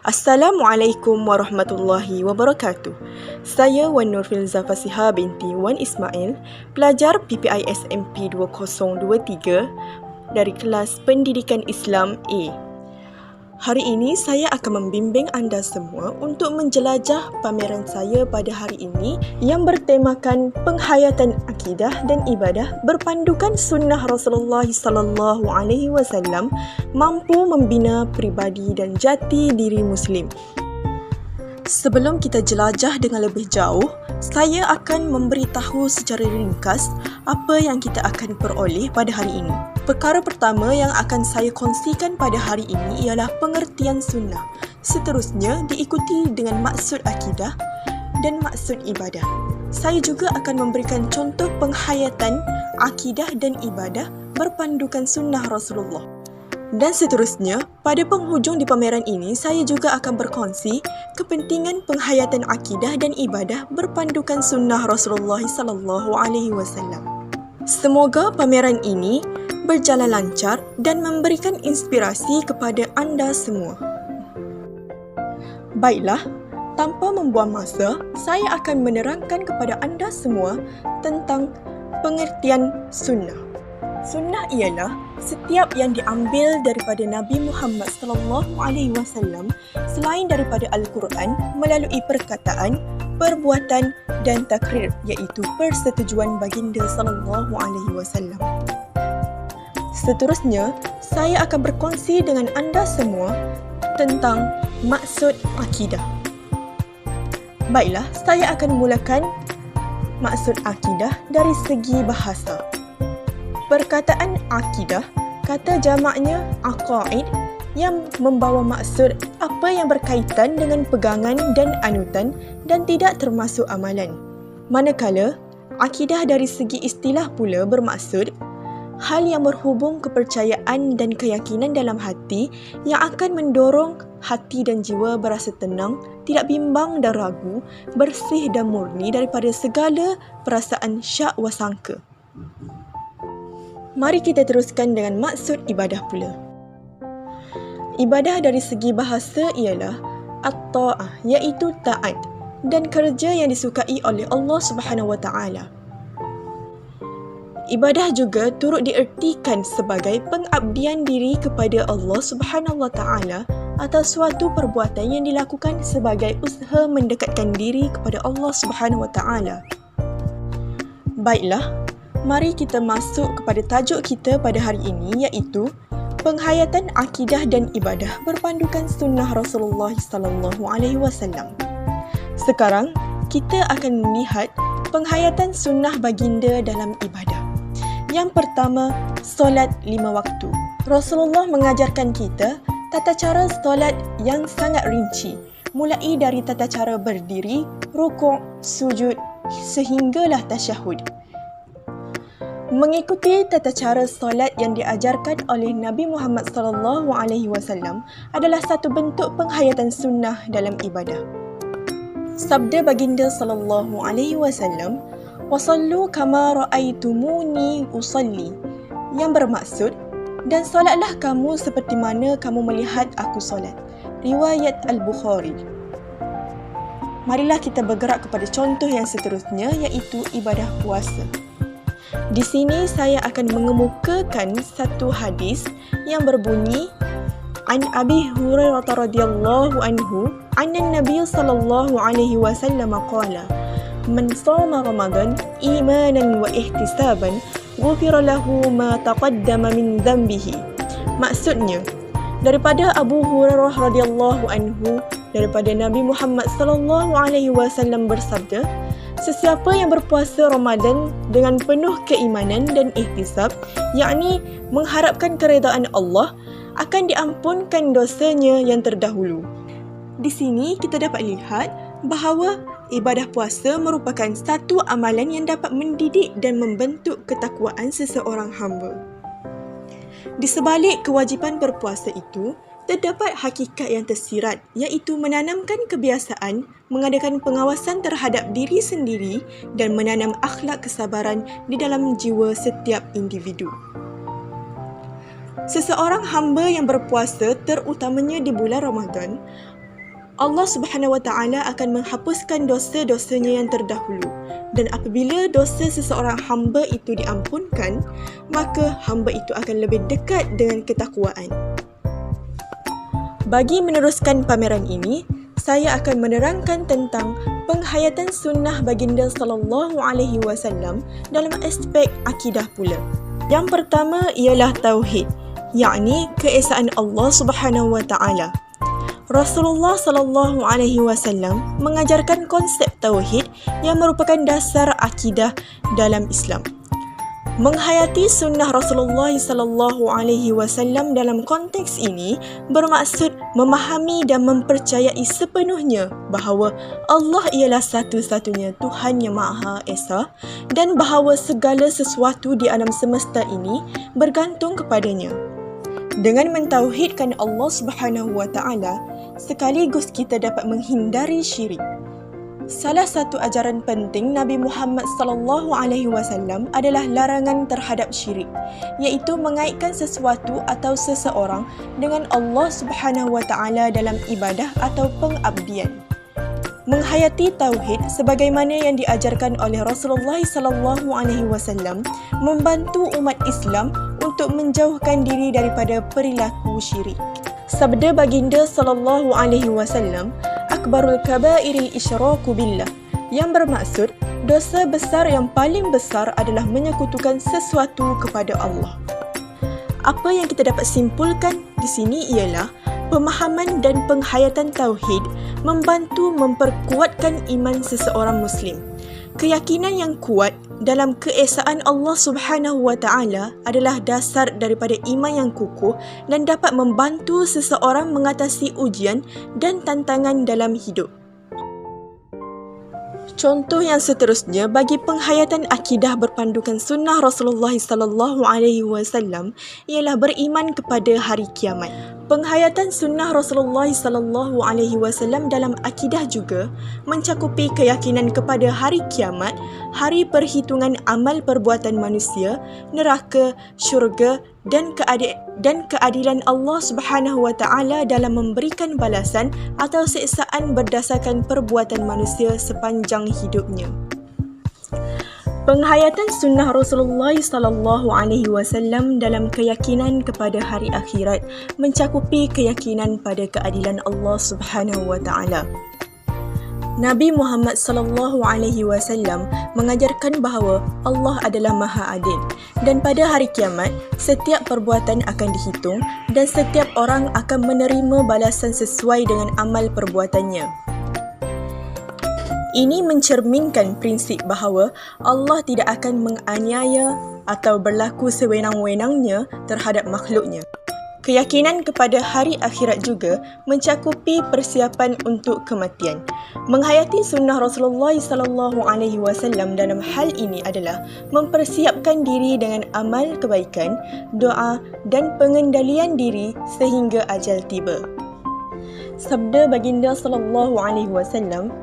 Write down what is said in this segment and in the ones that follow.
Assalamualaikum warahmatullahi wabarakatuh. Saya Wan Nurfil Zafasiha binti Wan Ismail, pelajar PPI SMP 2023 dari kelas Pendidikan Islam A. Hari ini saya akan membimbing anda semua untuk menjelajah pameran saya pada hari ini yang bertemakan penghayatan akidah dan ibadah berpandukan sunnah Rasulullah sallallahu alaihi wasallam mampu membina pribadi dan jati diri muslim. Sebelum kita jelajah dengan lebih jauh, saya akan memberitahu secara ringkas apa yang kita akan peroleh pada hari ini. Perkara pertama yang akan saya kongsikan pada hari ini ialah pengertian sunnah. Seterusnya diikuti dengan maksud akidah dan maksud ibadah. Saya juga akan memberikan contoh penghayatan akidah dan ibadah berpandukan sunnah Rasulullah. Dan seterusnya, pada penghujung di pameran ini, saya juga akan berkongsi kepentingan penghayatan akidah dan ibadah berpandukan sunnah Rasulullah sallallahu alaihi wasallam. Semoga pameran ini berjalan lancar dan memberikan inspirasi kepada anda semua. Baiklah, tanpa membuang masa, saya akan menerangkan kepada anda semua tentang pengertian sunnah. Sunnah ialah setiap yang diambil daripada Nabi Muhammad sallallahu alaihi wasallam selain daripada Al-Quran melalui perkataan, perbuatan dan takrir, iaitu persetujuan baginda sallallahu alaihi wasallam. Seterusnya, saya akan berkongsi dengan anda semua tentang maksud akidah. Baiklah, saya akan mulakan maksud akidah dari segi bahasa. Perkataan akidah, kata jamaknya aqaid, yang membawa maksud apa yang berkaitan dengan pegangan dan anutan dan tidak termasuk amalan. Manakala, akidah dari segi istilah pula bermaksud hal yang berhubung kepercayaan dan keyakinan dalam hati yang akan mendorong hati dan jiwa berasa tenang, tidak bimbang dan ragu, bersih dan murni daripada segala perasaan syak wa sangka. Mari kita teruskan dengan maksud ibadah pula. Ibadah dari segi bahasa ialah at-ta'ah, iaitu taat dan kerja yang disukai oleh Allah Subhanahu Wa Taala. Ibadah juga turut diertikan sebagai pengabdian diri kepada Allah Subhanahu Wa Taala atas suatu perbuatan yang dilakukan sebagai usaha mendekatkan diri kepada Allah Subhanahu Wa Taala. Baiklah, mari kita masuk kepada tajuk kita pada hari ini, iaitu penghayatan akidah dan ibadah berpandukan sunnah Rasulullah sallallahu alaihi wasallam. Sekarang kita akan melihat penghayatan sunnah baginda dalam ibadah. Yang pertama, solat 5 waktu. Rasulullah mengajarkan kita tata cara solat yang sangat rinci, mulai dari tata cara berdiri, rukuk, sujud sehinggalah tasyahud. Mengikuti tata cara solat yang diajarkan oleh Nabi Muhammad sallallahu alaihi wasallam adalah satu bentuk penghayatan sunnah dalam ibadah. Sabda baginda sallallahu alaihi wasallam, "Wasallu kama ra'aitumuni usalli," yang bermaksud, dan solatlah kamu seperti mana kamu melihat aku solat. Riwayat Al-Bukhari. Marilah kita bergerak kepada contoh yang seterusnya, iaitu ibadah puasa. Di sini saya akan mengemukakan satu hadis yang berbunyi, An Abi Hurairah radhiyallahu anhu, anna Nabiy sallallahu alaihi wasallam qala, "Man shama Ramadan imanan wa ihtisaban, ghufira lahu ma taqaddama min dhanbihi." Maksudnya, daripada Abu Hurairah radhiyallahu anhu, daripada Nabi Muhammad sallallahu alaihi wasallam bersabda, sesiapa yang berpuasa Ramadan dengan penuh keimanan dan ihtisab, yakni mengharapkan keredaan Allah, akan diampunkan dosanya yang terdahulu. Di sini kita dapat lihat bahawa ibadah puasa merupakan satu amalan yang dapat mendidik dan membentuk ketakwaan seseorang hamba. Di sebalik kewajipan berpuasa itu, terdapat hakikat yang tersirat, iaitu menanamkan kebiasaan, mengadakan pengawasan terhadap diri sendiri dan menanam akhlak kesabaran di dalam jiwa setiap individu. Seseorang hamba yang berpuasa terutamanya di bulan Ramadan Allah Subhanahu Wa Taala akan menghapuskan dosa-dosanya yang terdahulu. Dan apabila dosa seseorang hamba itu diampunkan, maka hamba itu akan lebih dekat dengan ketakwaan. Bagi meneruskan pameran ini, saya akan menerangkan tentang penghayatan sunnah baginda sallallahu alaihi wasallam dalam aspek akidah pula. Yang pertama ialah tauhid, yakni keesaan Allah Subhanahu Wa Taala. Rasulullah sallallahu alaihi wasallam mengajarkan konsep tauhid yang merupakan dasar akidah dalam Islam. Menghayati sunnah Rasulullah sallallahu alaihi wasallam dalam konteks ini bermaksud memahami dan mempercayai sepenuhnya bahawa Allah ialah satu-satunya Tuhan yang Maha Esa dan bahawa segala sesuatu di alam semesta ini bergantung kepadanya. Dengan mentauhidkan Allah Subhanahu Wa Taala, sekaligus kita dapat menghindari syirik. Salah satu ajaran penting Nabi Muhammad sallallahu alaihi wasallam adalah larangan terhadap syirik, iaitu mengaitkan sesuatu atau seseorang dengan Allah Subhanahu Wa Taala dalam ibadah atau pengabdian. Menghayati tauhid sebagaimana yang diajarkan oleh Rasulullah sallallahu alaihi wasallam membantu umat Islam untuk menjauhkan diri daripada perilaku syirik. Sabda baginda sallallahu alaihi wasallam, akbarul kabairil isyraku billah, yang bermaksud dosa besar yang paling besar adalah menyekutukan sesuatu kepada Allah. Apa yang kita dapat simpulkan di sini ialah pemahaman dan penghayatan tauhid membantu memperkuatkan iman seseorang muslim. Keyakinan yang kuat dalam keesaan Allah Subhanahu Wa Taala adalah dasar daripada iman yang kukuh dan dapat membantu seseorang mengatasi ujian dan tantangan dalam hidup. Contoh yang seterusnya bagi penghayatan akidah berpandukan sunnah Rasulullah sallallahu alaihi wasallam ialah beriman kepada hari kiamat. Penghayatan sunnah Rasulullah sallallahu alaihi wasallam dalam akidah juga mencakupi keyakinan kepada hari kiamat, hari perhitungan amal perbuatan manusia, neraka, syurga dan keadilan Allah Subhanahu Wa Taala dalam memberikan balasan atau siksaan berdasarkan perbuatan manusia sepanjang hidupnya. Penghayatan sunnah Rasulullah sallallahu alaihi wasallam dalam keyakinan kepada hari akhirat mencakupi keyakinan pada keadilan Allah Subhanahu Wa Taala. Nabi Muhammad sallallahu alaihi wasallam mengajarkan bahawa Allah adalah Maha Adil dan pada hari kiamat setiap perbuatan akan dihitung dan setiap orang akan menerima balasan sesuai dengan amal perbuatannya. Ini mencerminkan prinsip bahawa Allah tidak akan menganiaya atau berlaku sewenang-wenangnya terhadap makhluknya. Keyakinan kepada hari akhirat juga mencakupi persiapan untuk kematian. Menghayati sunnah Rasulullah sallallahu alaihi wasallam dalam hal ini adalah mempersiapkan diri dengan amal kebaikan, doa dan pengendalian diri sehingga ajal tiba. Sabda baginda sallallahu alaihi wasallam,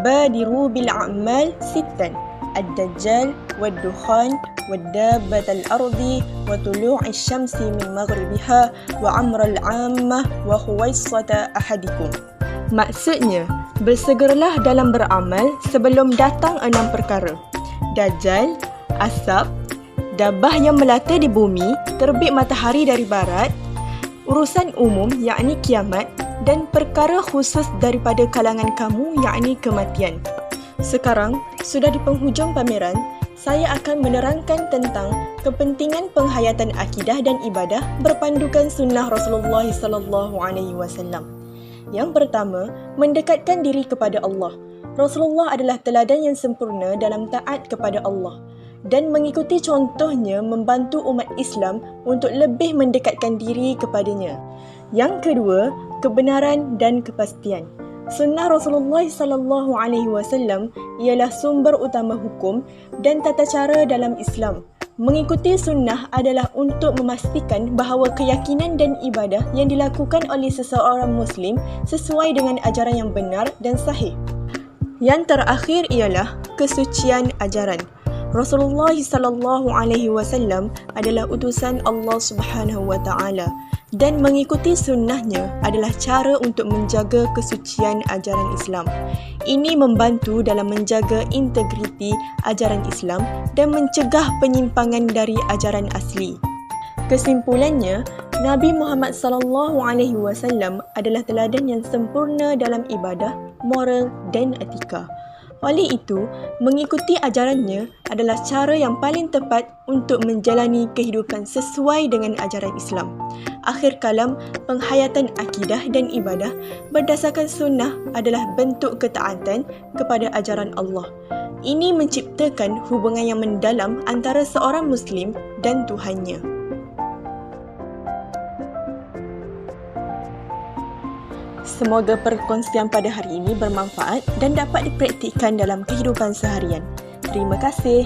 badiru bil a'mal sittan, ad-dajjal wad-dukhan wad-dabbat al-ardi wa tulu'i syamsi min maghribiha wa amra al-ammah wa khuwaisata ahadikum. Maksudnya, bersegeralah dalam beramal sebelum datang 6 perkara. Dajjal, asap, dabah yang melata di bumi, terbit matahari dari barat, urusan umum yakni kiamat dan perkara khusus daripada kalangan kamu yakni kematian. Sekarang, sudah di penghujung pameran, saya akan menerangkan tentang kepentingan penghayatan akidah dan ibadah berpandukan sunnah Rasulullah sallallahu alaihi wasallam. Yang pertama, mendekatkan diri kepada Allah. Rasulullah adalah teladan yang sempurna dalam taat kepada Allah dan mengikuti contohnya membantu umat Islam untuk lebih mendekatkan diri kepadanya. Yang kedua, kebenaran dan kepastian. Sunnah Rasulullah sallallahu alaihi wasallam ialah sumber utama hukum dan tata cara dalam Islam. Mengikuti sunnah adalah untuk memastikan bahawa keyakinan dan ibadah yang dilakukan oleh seseorang Muslim sesuai dengan ajaran yang benar dan sahih. Yang terakhir ialah kesucian ajaran. Rasulullah sallallahu alaihi wasallam adalah utusan Allah Subhanahu wa taala dan mengikuti sunnahnya adalah cara untuk menjaga kesucian ajaran Islam. Ini membantu dalam menjaga integriti ajaran Islam dan mencegah penyimpangan dari ajaran asli. Kesimpulannya, Nabi Muhammad sallallahu alaihi wasallam adalah teladan yang sempurna dalam ibadah, moral dan etika. Oleh itu, mengikuti ajarannya adalah cara yang paling tepat untuk menjalani kehidupan sesuai dengan ajaran Islam. Akhir kalam, penghayatan akidah dan ibadah berdasarkan sunnah adalah bentuk ketaatan kepada ajaran Allah. Ini menciptakan hubungan yang mendalam antara seorang Muslim dan Tuhannya. Semoga perkongsian pada hari ini bermanfaat dan dapat dipraktikkan dalam kehidupan seharian. Terima kasih.